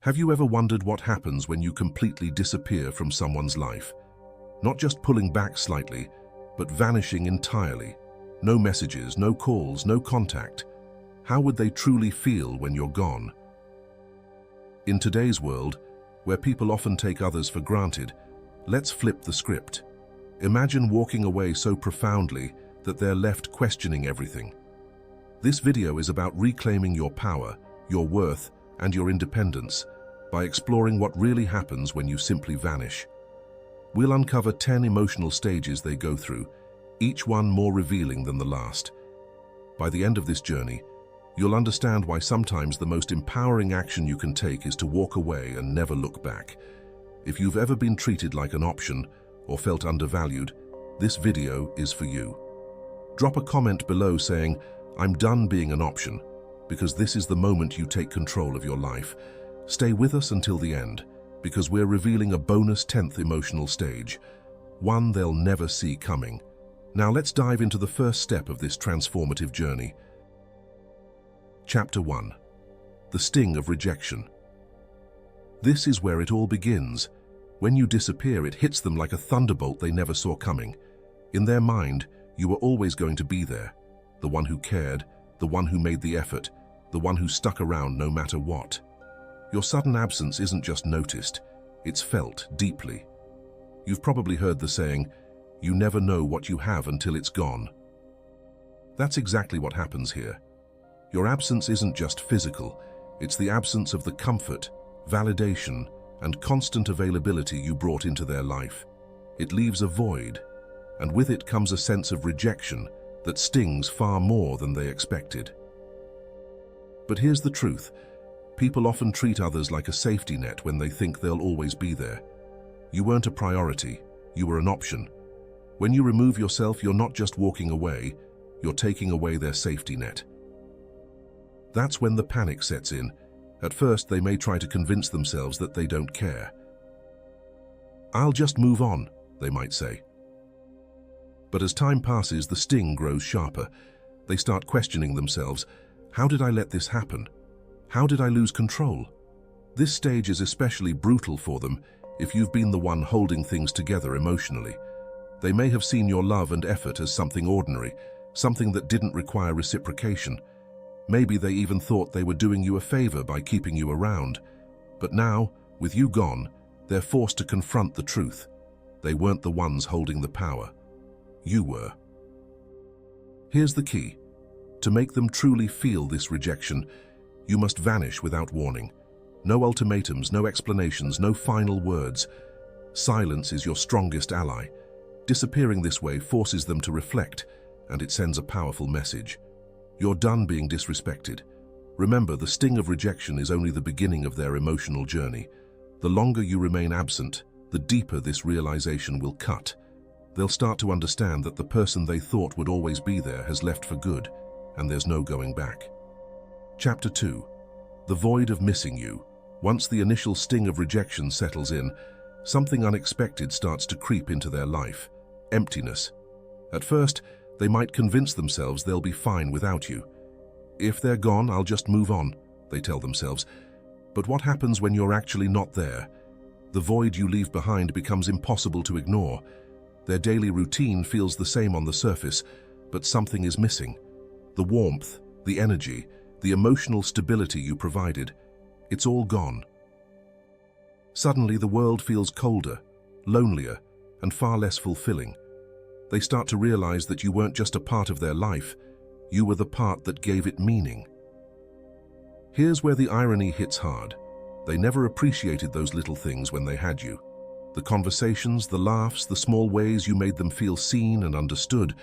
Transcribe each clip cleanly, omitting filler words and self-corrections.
Have you ever wondered what happens when you completely disappear from someone's life? Not just pulling back slightly, but vanishing entirely. No messages, no calls, no contact. How would they truly feel when you're gone? In today's world, where people often take others for granted, let's flip the script. Imagine walking away so profoundly that they're left questioning everything. This video is about reclaiming your power, your worth, and your independence by exploring what really happens when you simply vanish. We'll uncover 10 emotional stages they go through, each one more revealing than the last. By the end of this journey, you'll understand why sometimes the most empowering action you can take is to walk away and never look back. If you've ever been treated like an option or felt undervalued, this video is for you. Drop a comment below saying, "I'm done being an option," because this is the moment you take control of your life. Stay with us until the end, because we're revealing a bonus 10th emotional stage, one they'll never see coming. Now let's dive into the first step of this transformative journey. Chapter 1. The Sting of Rejection. This is where it all begins. When you disappear, it hits them like a thunderbolt they never saw coming. In their mind, you were always going to be there, the one who cared, the one who made the effort, the one who stuck around no matter what. Your sudden absence isn't just noticed, it's felt deeply. You've probably heard the saying, "You never know what you have until it's gone." That's exactly what happens here. Your absence isn't just physical, it's the absence of the comfort, validation, and constant availability you brought into their life. It leaves a void, and with it comes a sense of rejection that stings far more than they expected. But here's the truth. People often treat others like a safety net when they think they'll always be there. You weren't a priority, you were an option. When you remove yourself, you're not just walking away, you're taking away their safety net. That's when the panic sets in. At first, they may try to convince themselves that they don't care. "I'll just move on," they might say. But as time passes, the sting grows sharper. They start questioning themselves. How did I let this happen? How did I lose control? This stage is especially brutal for them if you've been the one holding things together emotionally. They may have seen your love and effort as something ordinary, something that didn't require reciprocation. Maybe they even thought they were doing you a favor by keeping you around. But now, with you gone, they're forced to confront the truth. They weren't the ones holding the power. You were. Here's the key. To make them truly feel this rejection, you must vanish without warning. No ultimatums, no explanations, no final words. Silence is your strongest ally. Disappearing this way forces them to reflect, and it sends a powerful message. You're done being disrespected. Remember, the sting of rejection is only the beginning of their emotional journey. The longer you remain absent, the deeper this realization will cut. They'll start to understand that the person they thought would always be there has left for good, and there's no going back. Chapter 2. The Void of Missing You. Once the initial sting of rejection settles in, something unexpected starts to creep into their life. Emptiness. At first, they might convince themselves they'll be fine without you. "If they're gone, I'll just move on," they tell themselves. But what happens when you're actually not there? The void you leave behind becomes impossible to ignore. Their daily routine feels the same on the surface, but something is missing. The warmth, the energy, the emotional stability you provided, it's all gone. Suddenly, the world feels colder, lonelier, and far less fulfilling. They start to realize that you weren't just a part of their life, you were the part that gave it meaning. Here's where the irony hits hard. They never appreciated those little things when they had you. The conversations, the laughs, the small ways you made them feel seen and understood,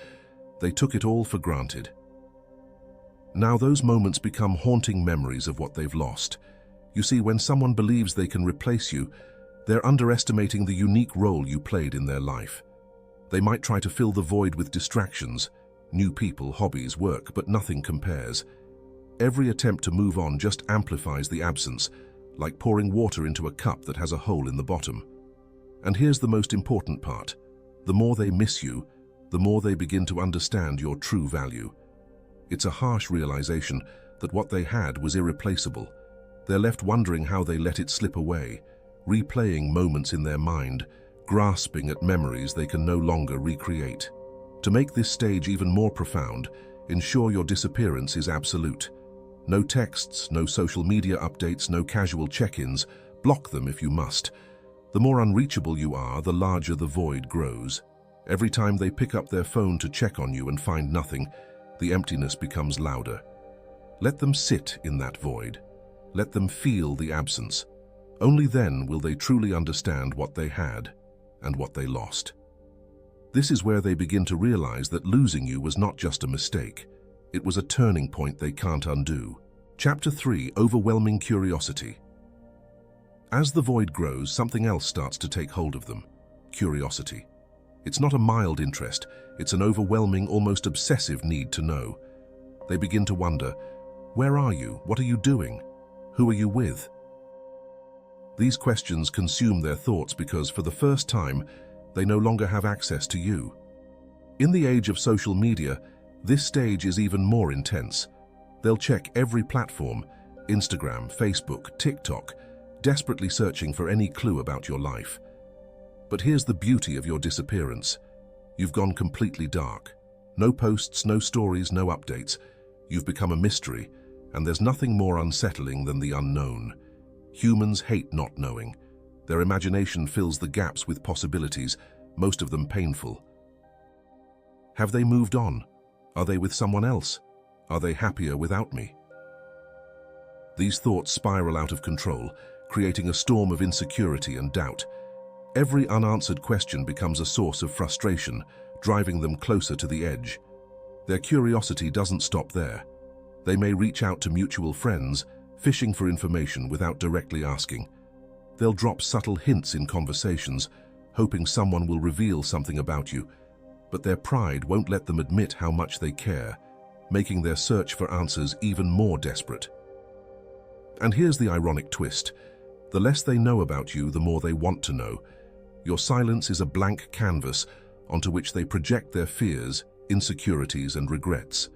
they took it all for granted. Now those moments become haunting memories of what they've lost. You see, when someone believes they can replace you, they're underestimating the unique role you played in their life. They might try to fill the void with distractions, new people, hobbies, work, but nothing compares. Every attempt to move on just amplifies the absence, like pouring water into a cup that has a hole in the bottom. And here's the most important part. The more they miss you, the more they begin to understand your true value. It's a harsh realization that what they had was irreplaceable. They're left wondering how they let it slip away, replaying moments in their mind, grasping at memories they can no longer recreate. To make this stage even more profound, ensure your disappearance is absolute. No texts, no social media updates, no casual check-ins. Block them if you must. The more unreachable you are, the larger the void grows. Every time they pick up their phone to check on you and find nothing, the emptiness becomes louder. Let them sit in that void. Let them feel the absence. Only then will they truly understand what they had and what they lost. This is where they begin to realize that losing you was not just a mistake. It was a turning point they can't undo. Chapter 3: Overwhelming Curiosity. As the void grows, something else starts to take hold of them: curiosity. It's not a mild interest, it's an overwhelming, almost obsessive need to know. They begin to wonder, where are you? What are you doing? Who are you with? These questions consume their thoughts because, for the first time, they no longer have access to you. In the age of social media, this stage is even more intense. They'll check every platform, Instagram, Facebook, TikTok, desperately searching for any clue about your life. But here's the beauty of your disappearance. You've gone completely dark. No posts, no stories, no updates. You've become a mystery, and there's nothing more unsettling than the unknown. Humans hate not knowing. Their imagination fills the gaps with possibilities, most of them painful. Have they moved on? Are they with someone else? Are they happier without me? These thoughts spiral out of control, creating a storm of insecurity and doubt. Every unanswered question becomes a source of frustration, driving them closer to the edge. Their curiosity doesn't stop there. They may reach out to mutual friends, fishing for information without directly asking. They'll drop subtle hints in conversations, hoping someone will reveal something about you, but their pride won't let them admit how much they care, making their search for answers even more desperate. And here's the ironic twist. The less they know about you, the more they want to know. Your silence is a blank canvas onto which they project their fears, insecurities, and regrets.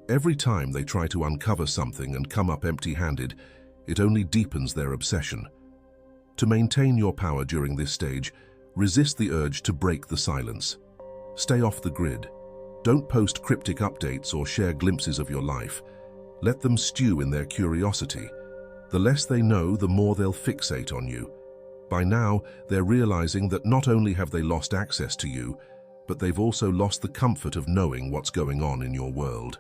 Every time they try to uncover something and come up empty-handed, it only deepens their obsession. To maintain your power during this stage, resist the urge to break the silence. Stay off the grid. Don't post cryptic updates or share glimpses of your life. Let them stew in their curiosity. The less they know, the more they'll fixate on you. By now, they're realizing that not only have they lost access to you, but they've also lost the comfort of knowing what's going on in your world.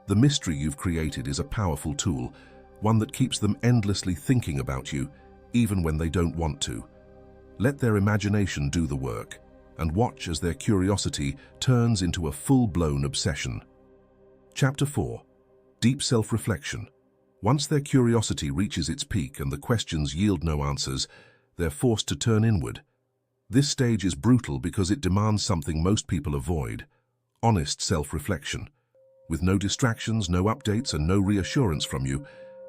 The mystery you've created is a powerful tool, one that keeps them endlessly thinking about you, even when they don't want to. Let their imagination do the work, and watch as their curiosity turns into a full-blown obsession. Chapter 4: Deep Self-Reflection. Once their curiosity reaches its peak and the questions yield no answers, they're forced to turn inward. This stage is brutal because it demands something most people avoid: honest self-reflection. With no distractions, no updates, and no reassurance from you,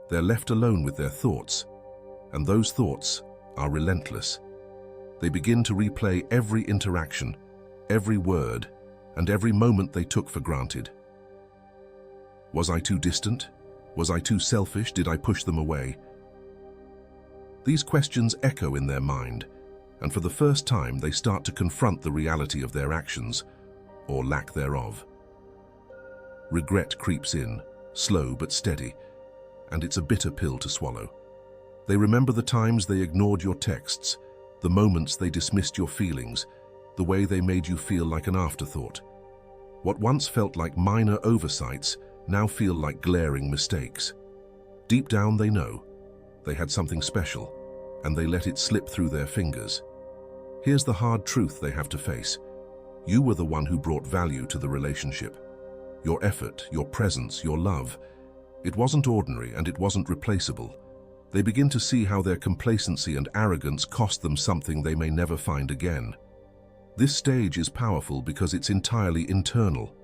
they're left alone with their thoughts. And those thoughts are relentless. They begin to replay every interaction, every word, and every moment they took for granted. Was I too distant? Was I too selfish? Did I push them away? These questions echo in their mind, and for the first time they start to confront the reality of their actions, or lack thereof. Regret creeps in, slow but steady, and it's a bitter pill to swallow. They remember the times they ignored your texts, the moments they dismissed your feelings, the way they made you feel like an afterthought. What once felt like minor oversights now feel like glaring mistakes. Deep down they know they had something special, and they let it slip through their fingers. Here's the hard truth they have to face. You were the one who brought value to the relationship. Your effort, your presence, your love. It wasn't ordinary and it wasn't replaceable. They begin to see how their complacency and arrogance cost them something they may never find again. This stage is powerful because it's entirely internal.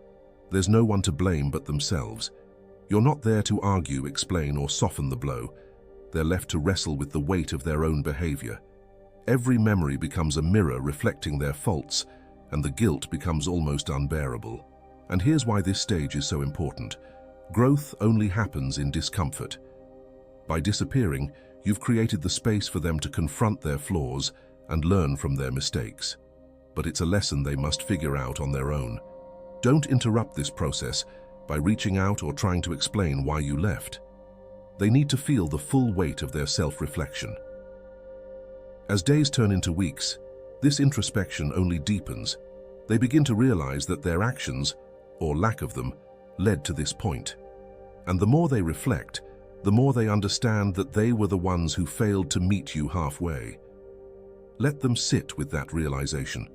There's no one to blame but themselves. You're not there to argue, explain, or soften the blow. They're left to wrestle with the weight of their own behavior. Every memory becomes a mirror reflecting their faults, and the guilt becomes almost unbearable. And here's why this stage is so important. Growth only happens in discomfort. By disappearing, you've created the space for them to confront their flaws and learn from their mistakes. But it's a lesson they must figure out on their own. Don't interrupt this process by reaching out or trying to explain why you left. They need to feel the full weight of their self-reflection. As days turn into weeks, this introspection only deepens. They begin to realize that their actions, or lack of them, led to this point. And the more they reflect, the more they understand that they were the ones who failed to meet you halfway. Let them sit with that realization.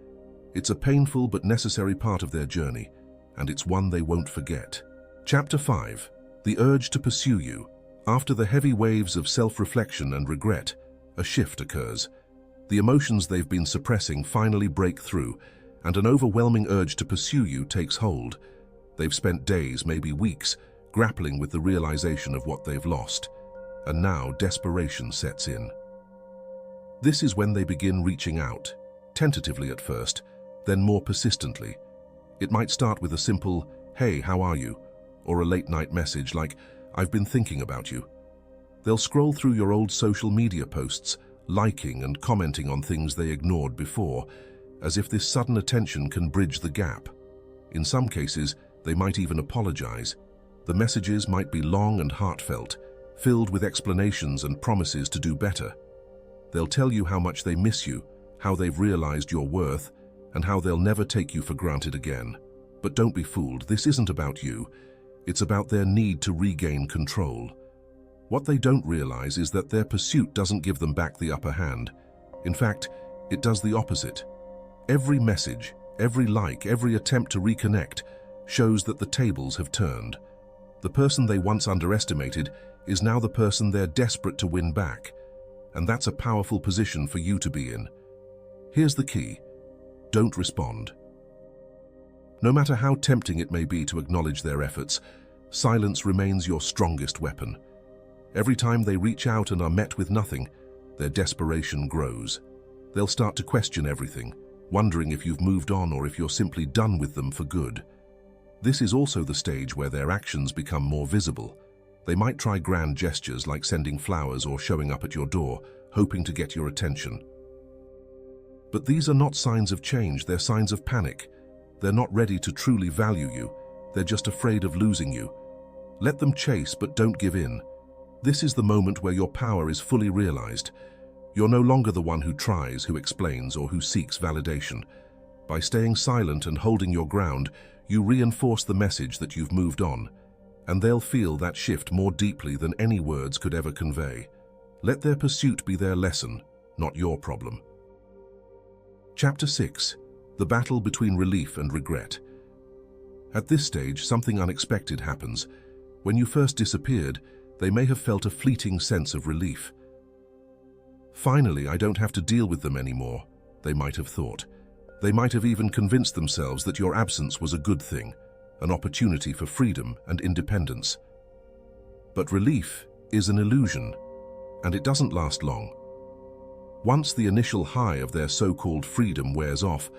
It's a painful but necessary part of their journey, and it's one they won't forget. Chapter 5. The urge to pursue you. After the heavy waves of self-reflection and regret, a shift occurs. The emotions they've been suppressing finally break through, and an overwhelming urge to pursue you takes hold. They've spent days, maybe weeks, grappling with the realization of what they've lost, and now desperation sets in. This is when they begin reaching out, tentatively at first, then more persistently. It might start with a simple, "Hey, how are you?" or a late-night message like, "I've been thinking about you." They'll scroll through your old social media posts, liking and commenting on things they ignored before, as if this sudden attention can bridge the gap. In some cases, they might even apologize. The messages might be long and heartfelt, filled with explanations and promises to do better. They'll tell you how much they miss you, how they've realized your worth, and how they'll never take you for granted again. But don't be fooled, this isn't about you. It's about their need to regain control. What they don't realize is that their pursuit doesn't give them back the upper hand. In fact, it does the opposite. Every message, every like, every attempt to reconnect shows that the tables have turned. The person they once underestimated is now the person they're desperate to win back. And that's a powerful position for you to be in. Here's the key. Don't respond. No matter how tempting it may be to acknowledge their efforts, silence remains your strongest weapon. Every time they reach out and are met with nothing, their desperation grows. They'll start to question everything, wondering if you've moved on or if you're simply done with them for good. This is also the stage where their actions become more visible. They might try grand gestures like sending flowers or showing up at your door, hoping to get your attention. But these are not signs of change, they're signs of panic. They're not ready to truly value you, they're just afraid of losing you. Let them chase, but don't give in. This is the moment where your power is fully realized. You're no longer the one who tries, who explains, or who seeks validation. By staying silent and holding your ground, you reinforce the message that you've moved on, and they'll feel that shift more deeply than any words could ever convey. Let their pursuit be their lesson, not your problem. Chapter 6. The battle between relief and regret. At this stage, something unexpected happens. When you first disappeared, they may have felt a fleeting sense of relief. Finally, I don't have to deal with them anymore, they might have thought. They might have even convinced themselves that your absence was a good thing, an opportunity for freedom and independence. But relief is an illusion, and it doesn't last long. Once the initial high of their so-called freedom wears off,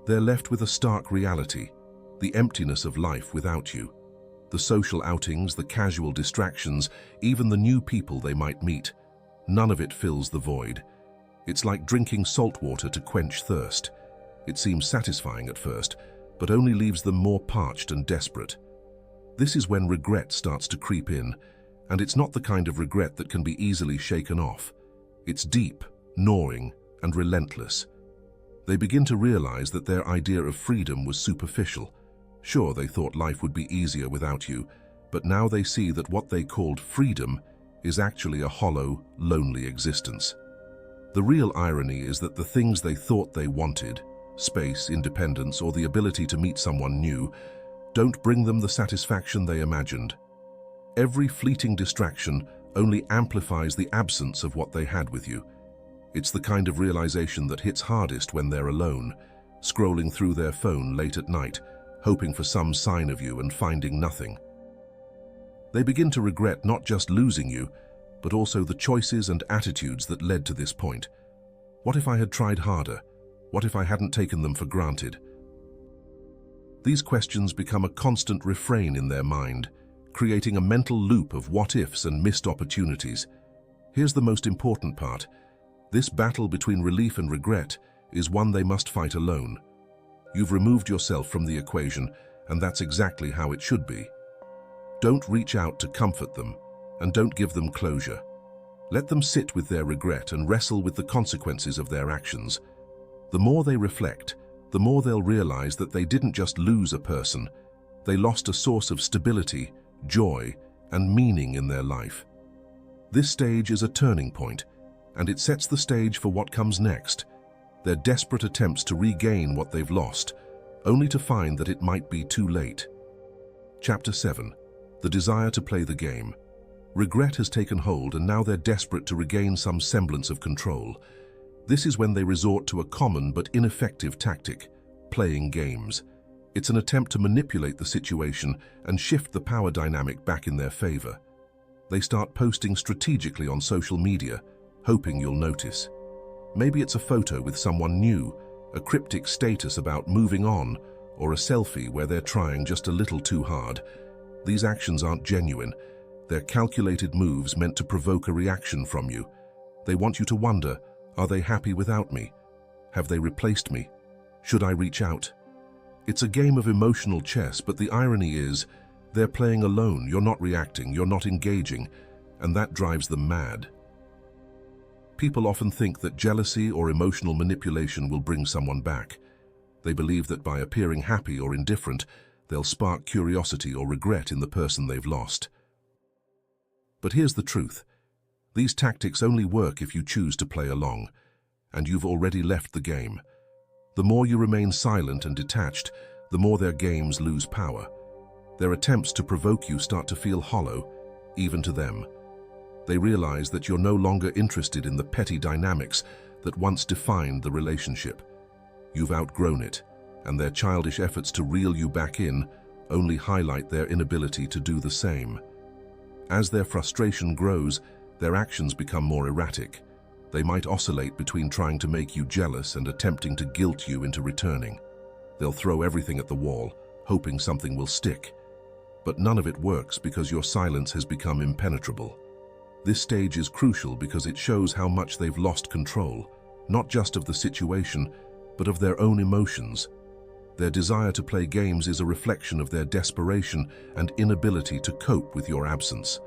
they're left with a stark reality, the emptiness of life without you. The social outings, the casual distractions, even the new people they might meet, none of it fills the void. It's like drinking salt water to quench thirst. It seems satisfying at first, but only leaves them more parched and desperate. This is when regret starts to creep in, and it's not the kind of regret that can be easily shaken off. It's deep, gnawing, and relentless. They begin to realize that their idea of freedom was superficial. Sure, they thought life would be easier without you, but now they see that what they called freedom is actually a hollow, lonely existence. The real irony is that the things they thought they wanted, space, independence, or the ability to meet someone new, don't bring them the satisfaction they imagined. Every fleeting distraction only amplifies the absence of what they had with you. It's the kind of realization that hits hardest when they're alone, scrolling through their phone late at night, hoping for some sign of you and finding nothing. They begin to regret not just losing you, but also the choices and attitudes that led to this point. What if I had tried harder? What if I hadn't taken them for granted? These questions become a constant refrain in their mind, creating a mental loop of what-ifs and missed opportunities. Here's the most important part. This battle between relief and regret is one they must fight alone. You've removed yourself from the equation, and that's exactly how it should be. Don't reach out to comfort them, and don't give them closure. Let them sit with their regret and wrestle with the consequences of their actions. The more they reflect, the more they'll realize that they didn't just lose a person, they lost a source of stability, joy, and meaning in their life. This stage is a turning point, and it sets the stage for what comes next. Their desperate attempts to regain what they've lost, only to find that it might be too late. Chapter 7. The desire to play the game. Regret has taken hold, and now they're desperate to regain some semblance of control. This is when they resort to a common but ineffective tactic: playing games. It's an attempt to manipulate the situation and shift the power dynamic back in their favor. They start posting strategically on social media, hoping you'll notice. Maybe it's a photo with someone new, a cryptic status about moving on, or a selfie where they're trying just a little too hard. These actions aren't genuine. They're calculated moves meant to provoke a reaction from you. They want you to wonder, are they happy without me? Have they replaced me? Should I reach out? It's a game of emotional chess, but the irony is, they're playing alone. You're not reacting, you're not engaging, and that drives them mad. People often think that jealousy or emotional manipulation will bring someone back. They believe that by appearing happy or indifferent, they'll spark curiosity or regret in the person they've lost. But here's the truth. These tactics only work if you choose to play along, and you've already left the game. The more you remain silent and detached, the more their games lose power. Their attempts to provoke you start to feel hollow, even to them. They realize that you're no longer interested in the petty dynamics that once defined the relationship. You've outgrown it, and their childish efforts to reel you back in only highlight their inability to do the same. As their frustration grows, their actions become more erratic. They might oscillate between trying to make you jealous and attempting to guilt you into returning. They'll throw everything at the wall, hoping something will stick. But none of it works because your silence has become impenetrable. This stage is crucial because it shows how much they've lost control, not just of the situation, but of their own emotions. Their desire to play games is a reflection of their desperation and inability to cope with your absence.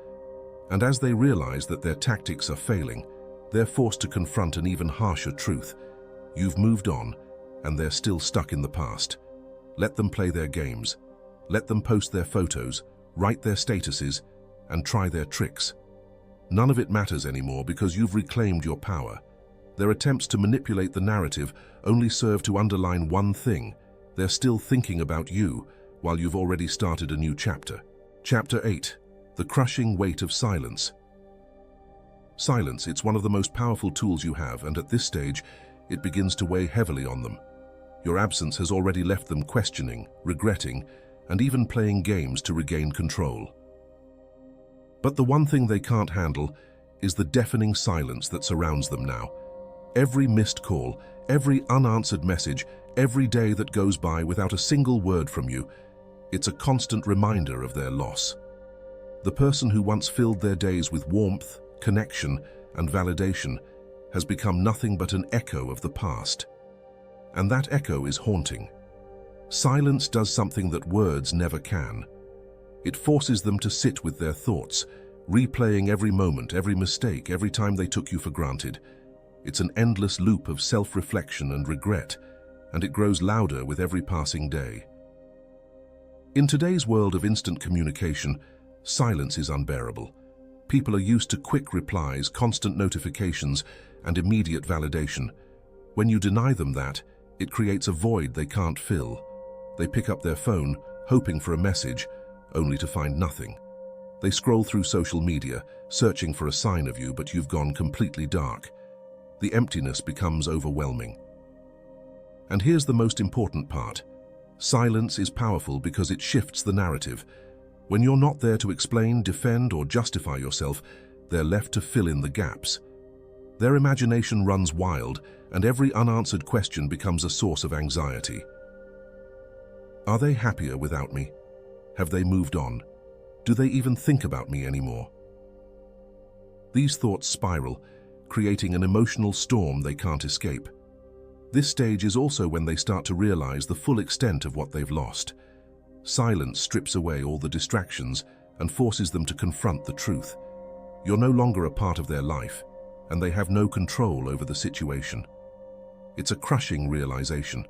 And as they realize that their tactics are failing, they're forced to confront an even harsher truth. You've moved on, and they're still stuck in the past. Let them play their games. Let them post their photos, write their statuses, and try their tricks. None of it matters anymore because you've reclaimed your power. Their attempts to manipulate the narrative only serve to underline one thing: they're still thinking about you while you've already started a new chapter. Chapter 8. The crushing weight of silence. Silence, it's one of the most powerful tools you have, and at this stage, it begins to weigh heavily on them. Your absence has already left them questioning, regretting, and even playing games to regain control. But the one thing they can't handle is the deafening silence that surrounds them now. Every missed call, every unanswered message, every day that goes by without a single word from you, it's a constant reminder of their loss. The person who once filled their days with warmth, connection, and validation has become nothing but an echo of the past. And that echo is haunting. Silence does something that words never can. It forces them to sit with their thoughts, replaying every moment, every mistake, every time they took you for granted. It's an endless loop of self-reflection and regret, and it grows louder with every passing day. In today's world of instant communication, silence is unbearable. People are used to quick replies, constant notifications, and immediate validation. When you deny them that, it creates a void they can't fill. They pick up their phone, hoping for a message, only to find nothing. They scroll through social media, searching for a sign of you, but you've gone completely dark. The emptiness becomes overwhelming. And here's the most important part. Silence is powerful because it shifts the narrative. When you're not there to explain, defend, or justify yourself, they're left to fill in the gaps. Their imagination runs wild, and every unanswered question becomes a source of anxiety. Are they happier without me? Have they moved on? Do they even think about me anymore? These thoughts spiral, creating an emotional storm they can't escape. This stage is also when they start to realize the full extent of what they've lost. Silence strips away all the distractions and forces them to confront the truth. You're no longer a part of their life, and they have no control over the situation. It's a crushing realization,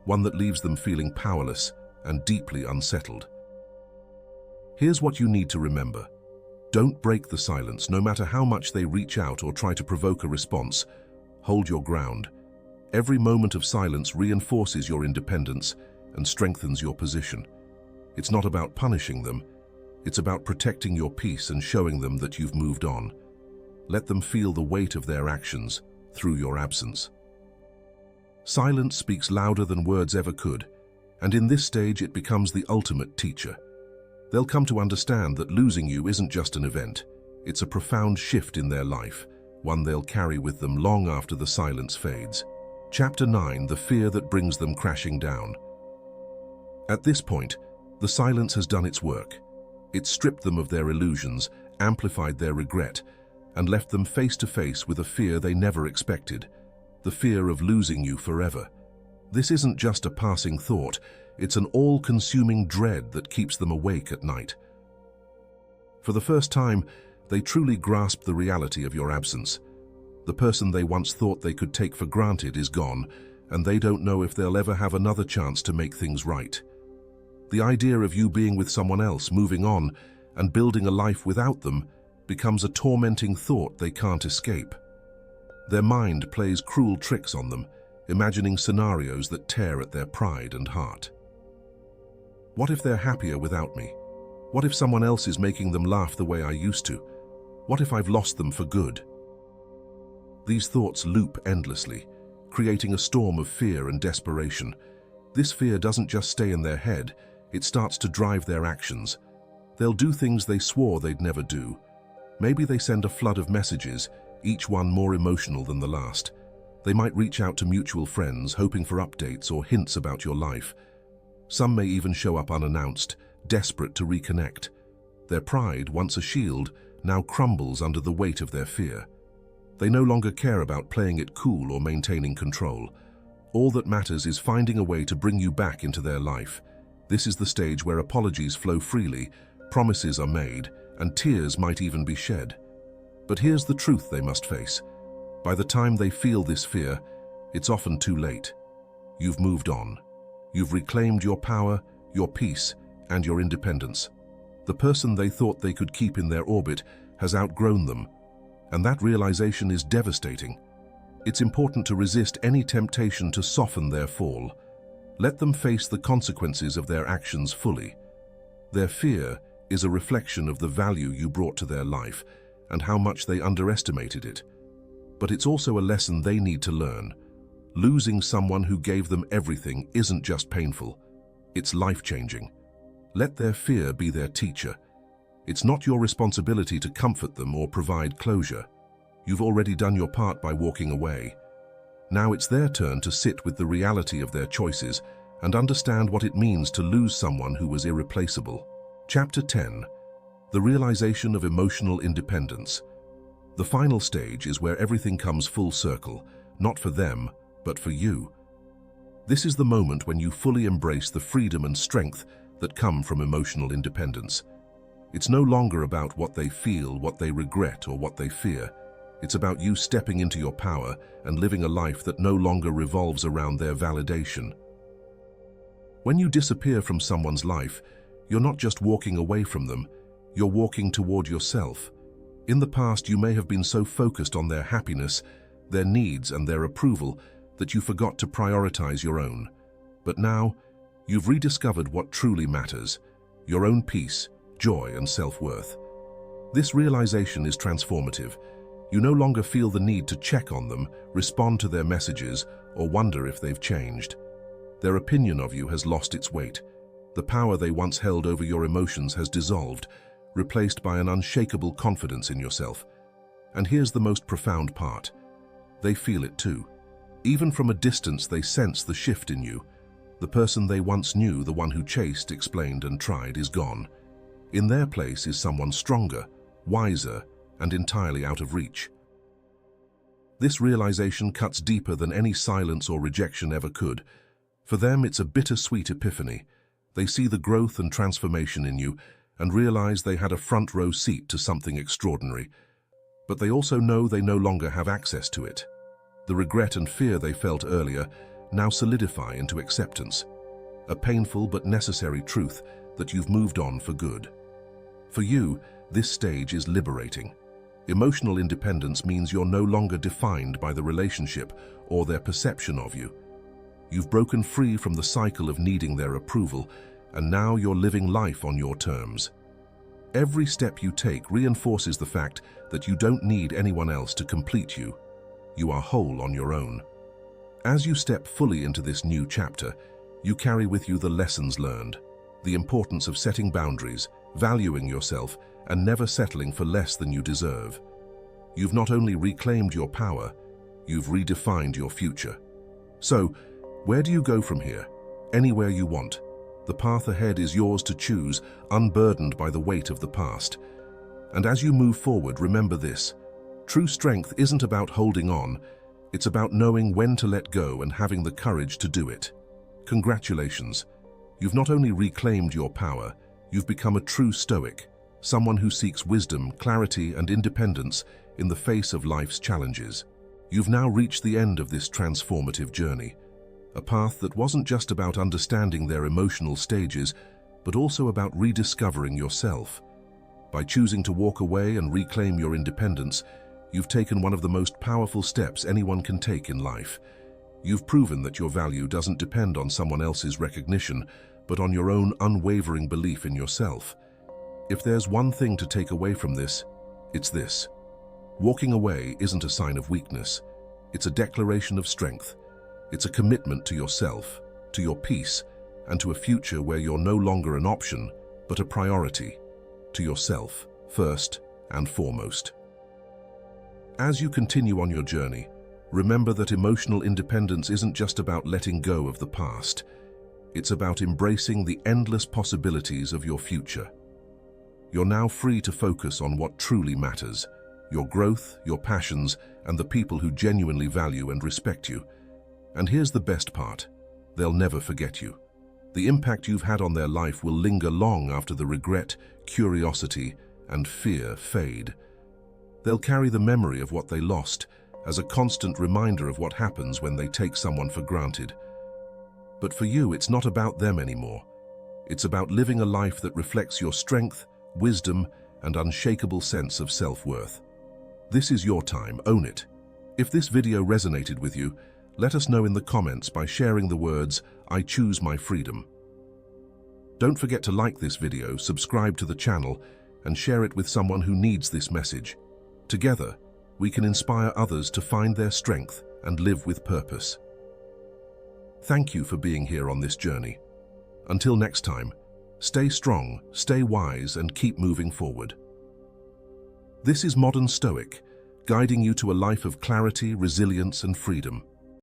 one that leaves them feeling powerless and deeply unsettled. Here's what you need to remember. Don't break the silence, no matter how much they reach out or try to provoke a response. Hold your ground. Every moment of silence reinforces your independence and strengthens your position. It's not about punishing them. It's about protecting your peace and showing them that you've moved on. Let them feel the weight of their actions through your absence. Silence speaks louder than words ever could, and in this stage it becomes the ultimate teacher. They'll come to understand that losing you isn't just an event. It's a profound shift in their life, one they'll carry with them long after the silence fades. Chapter 9, the fear that brings them crashing down. At this point, the silence has done its work. It stripped them of their illusions, amplified their regret, and left them face to face with a fear they never expected, the fear of losing you forever. This isn't just a passing thought, it's an all-consuming dread that keeps them awake at night. For the first time, they truly grasp the reality of your absence. The person they once thought they could take for granted is gone, and they don't know if they'll ever have another chance to make things right. The idea of you being with someone else, moving on, and building a life without them becomes a tormenting thought they can't escape. Their mind plays cruel tricks on them, imagining scenarios that tear at their pride and heart. What if they're happier without me? What if someone else is making them laugh the way I used to? What if I've lost them for good? These thoughts loop endlessly, creating a storm of fear and desperation. This fear doesn't just stay in their head, it starts to drive their actions. They'll do things they swore they'd never do. Maybe they send a flood of messages, each one more emotional than the last. They might reach out to mutual friends, hoping for updates or hints about your life. Some may even show up unannounced, desperate to reconnect. Their pride, once a shield, now crumbles under the weight of their fear. They no longer care about playing it cool or maintaining control. All that matters is finding a way to bring you back into their life. This is the stage where apologies flow freely, promises are made, and tears might even be shed. But here's the truth they must face. By the time they feel this fear, it's often too late. You've moved on. You've reclaimed your power, your peace, and your independence. The person they thought they could keep in their orbit has outgrown them, and that realization is devastating. It's important to resist any temptation to soften their fall. Let them face the consequences of their actions fully. Their fear is a reflection of the value you brought to their life and how much they underestimated it. But it's also a lesson they need to learn. Losing someone who gave them everything isn't just painful, it's life-changing. Let their fear be their teacher. It's not your responsibility to comfort them or provide closure. You've already done your part by walking away. Now it's their turn to sit with the reality of their choices and understand what it means to lose someone who was irreplaceable. Chapter 10. The realization of emotional independence. The final stage is where everything comes full circle, not for them, but for you. This is the moment when you fully embrace the freedom and strength that come from emotional independence. It's no longer about what they feel, what they regret, or what they fear. It's about you stepping into your power and living a life that no longer revolves around their validation. When you disappear from someone's life, you're not just walking away from them, you're walking toward yourself. In the past, you may have been so focused on their happiness, their needs, and their approval that you forgot to prioritize your own. But now, you've rediscovered what truly matters: your own peace, joy, and self-worth. This realization is transformative. You no longer feel the need to check on them, respond to their messages, or wonder if they've changed. Their opinion of you has lost its weight. The power they once held over your emotions has dissolved, replaced by an unshakable confidence in yourself. And here's the most profound part. They feel it too. Even from a distance, they sense the shift in you. The person they once knew, the one who chased, explained, and tried, is gone. In their place is someone stronger, wiser, and entirely out of reach. This realization cuts deeper than any silence or rejection ever could. For them, it's a bittersweet epiphany. They see the growth and transformation in you and realize they had a front-row seat to something extraordinary. But they also know they no longer have access to it. The regret and fear they felt earlier now solidify into acceptance, a painful but necessary truth that you've moved on for good. For you, this stage is liberating. Emotional independence means you're no longer defined by the relationship or their perception of you. You've broken free from the cycle of needing their approval, and now you're living life on your terms. Every step you take reinforces the fact that you don't need anyone else to complete you. You are whole on your own. As you step fully into this new chapter, you carry with you the lessons learned, the importance of setting boundaries, valuing yourself, and never settling for less than you deserve. You've not only reclaimed your power, you've redefined your future. So, where do you go from here? Anywhere you want. The path ahead is yours to choose, unburdened by the weight of the past. And as you move forward, remember this: true strength isn't about holding on, it's about knowing when to let go and having the courage to do it. Congratulations. You've not only reclaimed your power, you've become a true Stoic, someone who seeks wisdom, clarity, and independence in the face of life's challenges. You've now reached the end of this transformative journey, a path that wasn't just about understanding their emotional stages, but also about rediscovering yourself. By choosing to walk away and reclaim your independence, you've taken one of the most powerful steps anyone can take in life. You've proven that your value doesn't depend on someone else's recognition, but on your own unwavering belief in yourself. If there's one thing to take away from this, it's this: walking away isn't a sign of weakness. It's a declaration of strength. It's a commitment to yourself, to your peace, and to a future where you're no longer an option, but a priority. To yourself, first and foremost. As you continue on your journey, remember that emotional independence isn't just about letting go of the past. It's about embracing the endless possibilities of your future. You're now free to focus on what truly matters: your growth, your passions, and the people who genuinely value and respect you. And here's the best part: they'll never forget you. The impact you've had on their life will linger long after the regret, curiosity, and fear fade. They'll carry the memory of what they lost as a constant reminder of what happens when they take someone for granted. But for you, it's not about them anymore. It's about living a life that reflects your strength, wisdom, and unshakable sense of self-worth. This is your time, own it. If this video resonated with you, let us know in the comments by sharing the words, "I choose my freedom." Don't forget to like this video, subscribe to the channel, and share it with someone who needs this message. Together, we can inspire others to find their strength and live with purpose. Thank you for being here on this journey. Until next time, stay strong, stay wise, and keep moving forward. This is Modern Stoic, guiding you to a life of clarity, resilience, and freedom.